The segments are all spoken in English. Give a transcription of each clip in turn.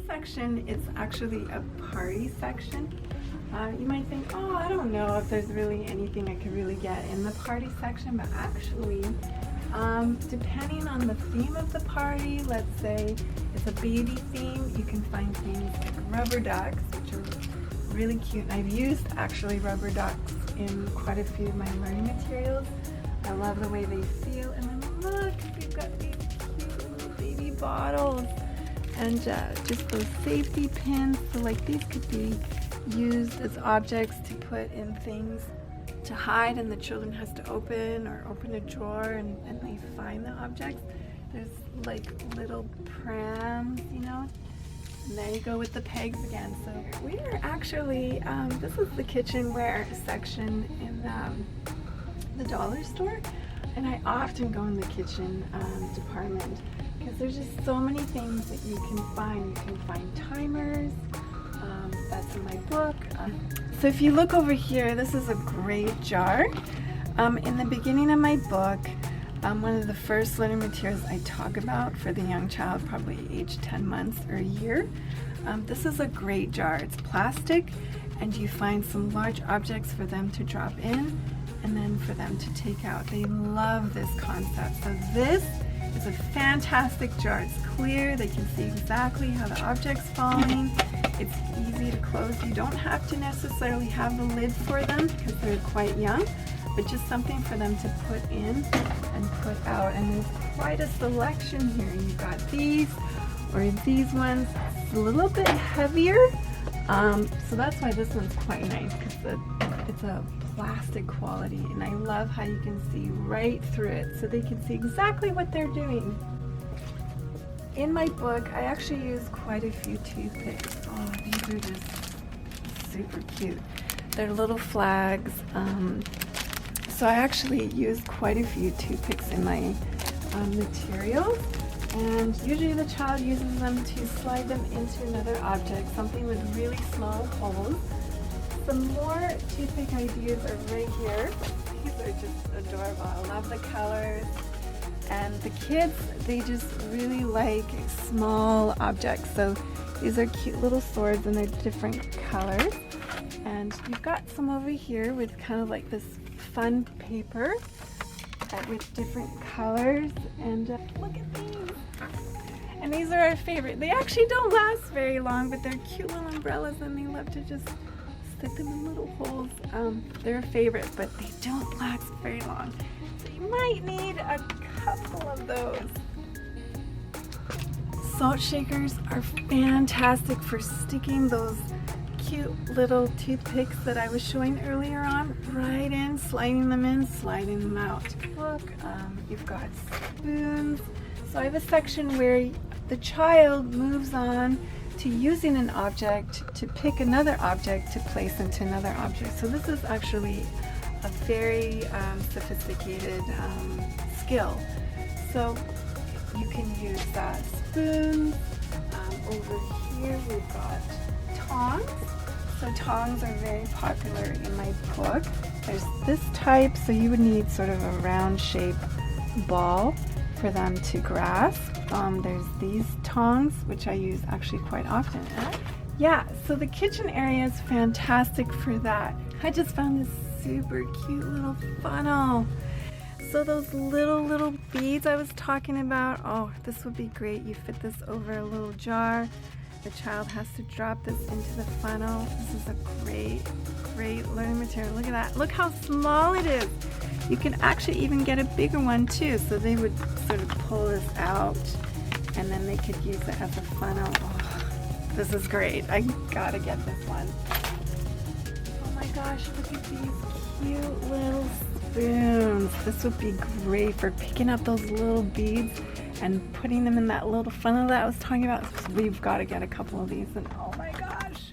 section is actually a party section. You might think, oh, I don't know if there's really anything I could really get in the party section, but actually, depending on the theme of the party, let's say it's a baby theme, you can find things like rubber ducks, which are really cute. And I've used actually rubber ducks in quite a few of my learning materials. I love the way they feel. And then look, we've got these cute little baby bottles and just those safety pins. So like these could be used as objects to put in things to hide, and the children has to open a drawer and they find the objects. There's like little prams, you know, and there you go with the pegs again. So we are actually, this is the kitchenware section in the dollar store, and I often go in the kitchen department because there's just so many things that you can find. You can find timers. That's in my book. So if you look over here, this is a great jar. In the beginning of my book, one of the first learning materials I talk about for the young child, probably age 10 months or a year, this is a great jar. It's plastic, and you find some large objects for them to drop in and then for them to take out. They love this concept. So this is a fantastic jar. It's clear. They can see exactly how the object's falling. It's easy to close. You don't have to necessarily have the lid for them because they're quite young, but just something for them to put in and put out. And there's quite a selection here. You've got these or these ones. It's a little bit heavier, so that's why this one's quite nice, because it's a plastic quality, and I love how you can see right through it, so they can see exactly what they're doing. In my book, I actually use quite a few toothpicks. Oh, these are just super cute. They're little flags. So I actually use quite a few toothpicks in my materials. And usually the child uses them to slide them into another object, something with really small holes. Some more toothpick ideas are right here. These are just adorable. I love the colors. And the kids, they just really like small objects. So these are cute little swords, and they're different colors. And you've got some over here with kind of like this fun paper with different colors. And look at these. And these are our favorite. They actually don't last very long, but they're cute little umbrellas, and they love to just stick them in little holes. They're a favorite, but they don't last very long. So you might need a couple of those. Salt shakers are fantastic for sticking those cute little toothpicks that I was showing earlier on right in, sliding them in, sliding them out. Look, you've got spoons. So I have a section where the child moves on to using an object to pick another object to place into another object. So this is actually a very sophisticated skill. So you can use spoons. Over here we've got tongs. So tongs are very popular in my book. There's this type, so you would need sort of a round shape ball for them to grasp. There's these tongs, which I use actually quite often. Yeah, so the kitchen area is fantastic for that. I just found this super cute little funnel. So those little beads I was talking about, oh, this would be great. You fit this over a little jar. The child has to drop this into the funnel. This is a great learning material. Look at that. Look how small it is. You can actually even get a bigger one too. So they would sort of pull this out, and then they could use it as a funnel. Oh, this is great. I gotta get this one. Oh my gosh, look at these cute little spoons. This would be great for picking up those little beads and putting them in that little funnel that I was talking about. We've got to get a couple of these, and oh my gosh.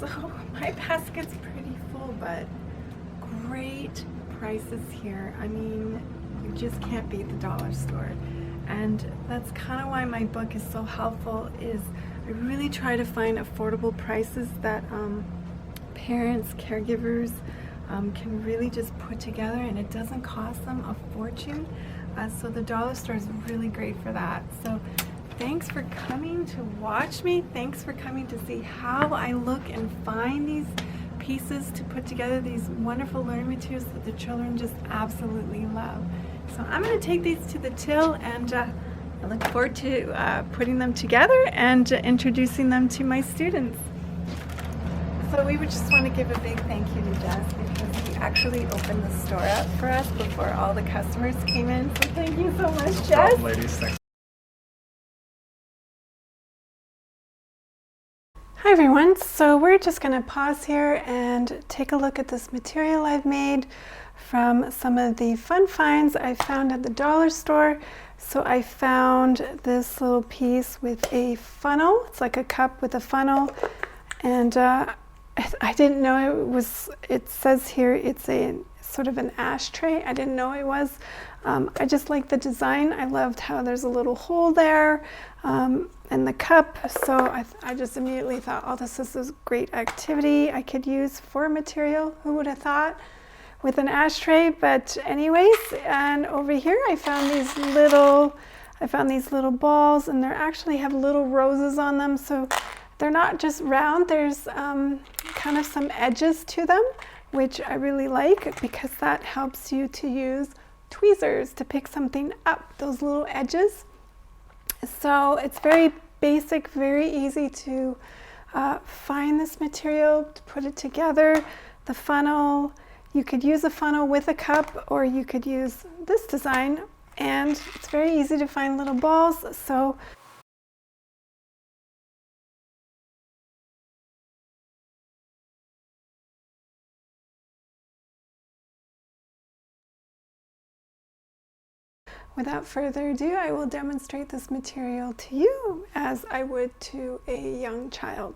So my basket's pretty full, but great prices here. I mean, you just can't beat the dollar store. And that's kind of why my book is so helpful, is I really try to find affordable prices that parents, caregivers can really just put together, and it doesn't cost them a fortune. So the dollar store is really great for that. So thanks for coming to watch me. Thanks for coming to see how I look and find these pieces to put together these wonderful learning materials that the children just absolutely love. So I'm going to take these to the till, and I look forward to putting them together and introducing them to my students. So we would just want to give a big thank you to Jess, because he actually opened the store up for us before all the customers came in. So thank you so much, Jess. No problem, ladies. Thanks. Hi everyone, so we're just going to pause here and take a look at this material I've made from some of the fun finds I found at the dollar store. So I found this little piece with a funnel. It's like a cup with a funnel, and I didn't know it says here it's a sort of an ashtray. I didn't know it was. I just like the design. I loved how there's a little hole there in the cup. So I just immediately thought, oh, this is a great activity I could use for material. Who would have thought, with an ashtray? But anyways, and over here I found these little balls, and they actually have little roses on them. So they're not just round, there's kind of some edges to them, which I really like, because that helps you to use tweezers to pick something up, those little edges. So it's very basic, very easy to find this material, to put it together. The funnel, you could use a funnel with a cup, or you could use this design, and it's very easy to find little balls. So without further ado, I will demonstrate this material to you as I would to a young child.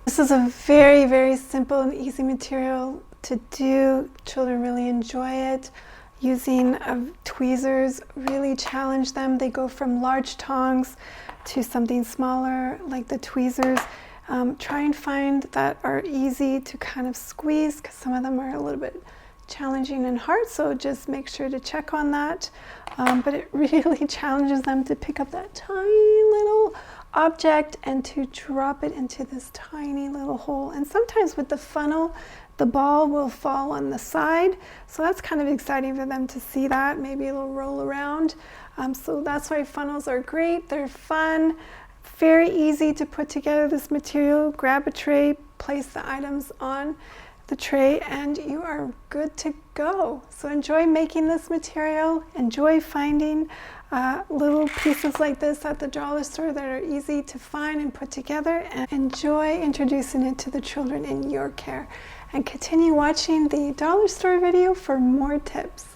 This is a very, very simple and easy material to do. Children really enjoy it. Using tweezers really challenge them. They go from large tongs to something smaller like the tweezers. Try and find that are easy to kind of squeeze, because some of them are a little bit challenging and hard, so just make sure to check on that. But it really challenges them to pick up that tiny little object and to drop it into this tiny little hole. And sometimes with the funnel, the ball will fall on the side, so that's kind of exciting for them to see that. Maybe it'll roll around. So that's why funnels are great. They're fun, very easy to put together this material. Grab a tray, place the items on the tray, and you are good to go. So enjoy making this material. Enjoy finding little pieces like this at the dollar store that are easy to find and put together, and enjoy introducing it to the children in your care. And continue watching the dollar store video for more tips.